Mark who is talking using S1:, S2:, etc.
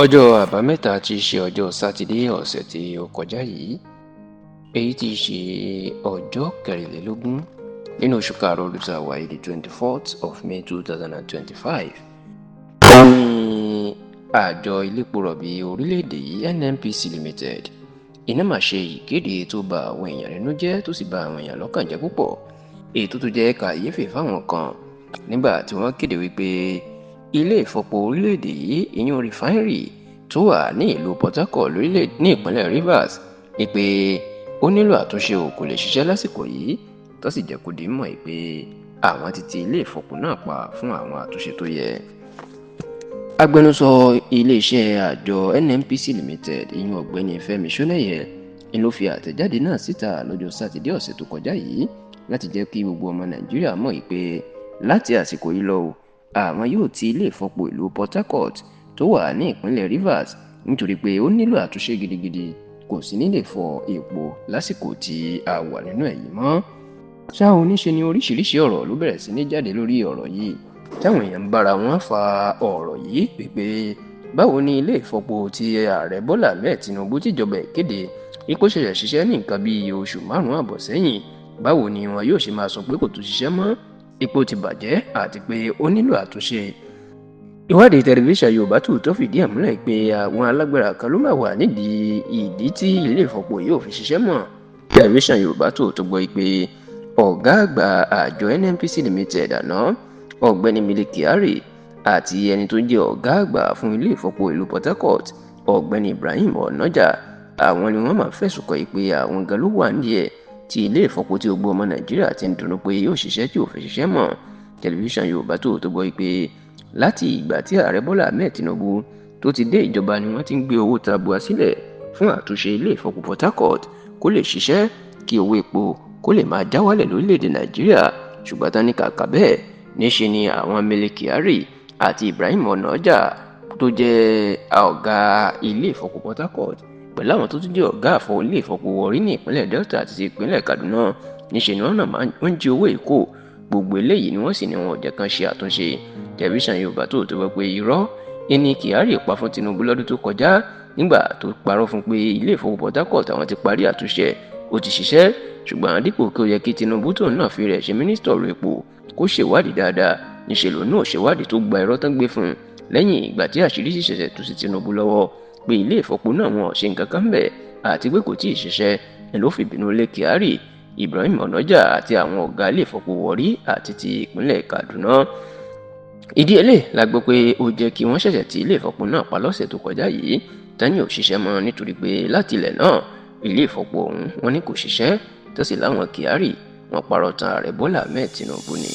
S1: Ọjọ́ àbámẹ́ta tí í ṣe ọjọ́ sátidé ọ̀sẹ̀ tí ó kọjá yìí, èyí tí í ṣe ọjọ́ kẹrìnlélógún nínú oṣù karùn-ún ọdún tá a wà yìí, the 24th of May 2025. ó ní àjọ iléepo rọ̀bì orílẹ̀-èdè yìí NNPC Limited iná máa ṣe ìkéde tó bà àwọn èèyàn nínú jẹ́ tó sì bà àwọn èèyàn lọ́kàn jẹ́ púpọ̀, èyí tó tún jẹ́ kàyéfì fáwọn kan nígbà tí wọ́n kéde wípé ilé ìfọpo orílẹ̀-èdè yìí ìyún rìfáínírì tó wà ní ìlú Port Harcourt ní ìpínlẹ̀ Rivers ni pé ó nílò àtúnṣe ò kò lè ṣiṣẹ́ lásìkò yìí, tó sì jẹ́ kó di mọ̀ pé àwọn ti ti ilé ìfọpo náà pa fún àwọn àtúnṣe tó yẹ. Agbẹnusọ iléeṣẹ́ àjọ NNPC Limited ìyún ọ̀gbẹ́ni Fẹ́mi Ṣónẹ́yẹ ni ló fi àtẹ̀jáde náà síta lọ́jọ́ sátidé ọ̀sẹ̀ tó kọjá yìí láti jẹ́ kí gbogbo ọmọ Nàìjíríà mọ̀ pé láti àsìkò yìí lọ àwọn yóò ti ilé ìfọpo ìlú Port Harcourt tó wà ní ìpínlẹ̀ Rivers nítorí pé ó nílò àtúnṣe gidigidi, kò sì ní lè fọ epo lásìkò tí a wà nínú èyí mọ́. ṣá o níṣe ni oríṣiríṣi ọ̀rọ̀ ló bẹ̀rẹ̀ sí ní jáde lórí ọ̀rọ̀ yìí táwọn èèyàn ń bára wọn fa ọ̀rọ̀ yìí pé báwo ni ilé ìfọpo ti ààrẹ Bọ́lá Ahmed Tinubu tìjọba ìkéde ipò ṣẹ̀ṣẹ̀ ṣiṣẹ́ ní nǹkan bíi oṣù 5 àbọ̀ sẹ́yìn, báwo ni wọn yóò ṣe máa sọ pé kò tún ṣiṣẹ́ mọ́, epo ti bàjẹ́ àti pé ó nílò àtúnṣe. Ìwádìí tẹlifíṣàn Yorùbá Tòótọ́ fìdí ẹ̀ múlẹ̀ pé àwọn alágbára kan ló máa wà nídìí ìdí tí ilé ìfọpo yóò fi ṣiṣẹ́ mọ́. Tẹlifíṣàn Yorùbá Tòótọ́ gbọ́ pé ọ̀gá àgbà àjọ NNPC Limited àná ọ̀gbẹ́ni Mele Kyari àti ẹni tó jẹ́ ọ̀gá àgbà fún ilé ìfọpo ìlú Port Harcourt ọ̀gbẹ́ni Ibrahim Onaja, àwọn ni wọ́n máa fẹ̀sùn kàn pé àwọn gan ló wà nídìí tí ilé ìfọpo tí gbogbo ọmọ Nàìjíríà ti ń dunnú pé yóò ṣiṣẹ́ tí ò fẹ́ ṣiṣẹ́ mọ́. Tẹlifíṣàn Yorùbá Tòótọ́ gbọ́ pé láti ìgbà tí ààrẹ Bọ́lá Ahmed Tinubu tó ti dé ìjọba ni wọ́n ti ń gbé owó tabua sílẹ̀ fún àtúnṣe ilé ìfọpo Port Harcourt kó lè ṣiṣẹ́ kí owó epo kó lè máa já wálẹ̀ lórílẹ̀‐èdè Nàìjíríà, ṣùgbọ́n tán ní kàkà bẹ́ẹ̀ níṣe ni àwọn Mele Kyari àti Ibrahim Onaja tó jẹ́ ọ̀gá ilé ìfọpo Port Harcourt pẹ̀lú àwọn tó tún jẹ́ ọ̀gá àfọ ilé ìfọpo Warri ní ìpínlẹ̀ Delta àti ti ìpínlẹ̀ Kaduna níṣe ni wọ́n jí owó èkó. Gbogbo eléyìí ni wọ́n sì ní wọn ò jẹ́ kán ṣe àtúnṣe. Tẹlifíṣàn Yorùbá Tòótọ́ gbọ́ pé irọ́ ẹni Kyari pa fún Tinubu lọ́dún tó kọjá nígbà tó parọ́ fún pé ilé ìfọpo Port Harcourt àwọn ti parí àtúnṣe ó ti ṣiṣẹ́, ṣùgbọ́n dípò kí ó yẹ kí Tinubu tóun náà fi rẹ̀ ṣe mínísítà ọ̀rọ̀ epo kó ṣèwádìí dáadáa, níṣẹ́ lòun náà ṣèwádìí tó gba irọ́ tán gbé fún un lẹ́yìn ìgbà tí àṣírí sì ṣẹ̀ṣẹ̀ tú sí Tinubu lọ́wọ́ pé ilé ìfọpo náà wọn ò ṣe nǹkan kan bẹ̀ àti pé kò tíì ṣiṣẹ́ ni ló fi bínú lé Kyari, Ibrahim Onaja àti àwọn ọ̀gá ilé ìfọpo Warri àti ti ìpínlẹ̀ Kaduna. Ìdí eléyìí la gbọ́ pé ó jẹ́ kí wọ́n ṣẹ̀ṣẹ̀ ti ilé ìfọpo náà pa lọ́sẹ̀ tó kọjá yìí tání ò ṣiṣẹ́ mọ́ nítorí pé láti ilẹ̀ náà ilé ìfọpo ọ̀hún wọn ní kò ṣiṣẹ́ tó sì láwọn Kyari wọn parọ́ tàn ààrẹ Bọ́lá Ahmed Tinubu ni.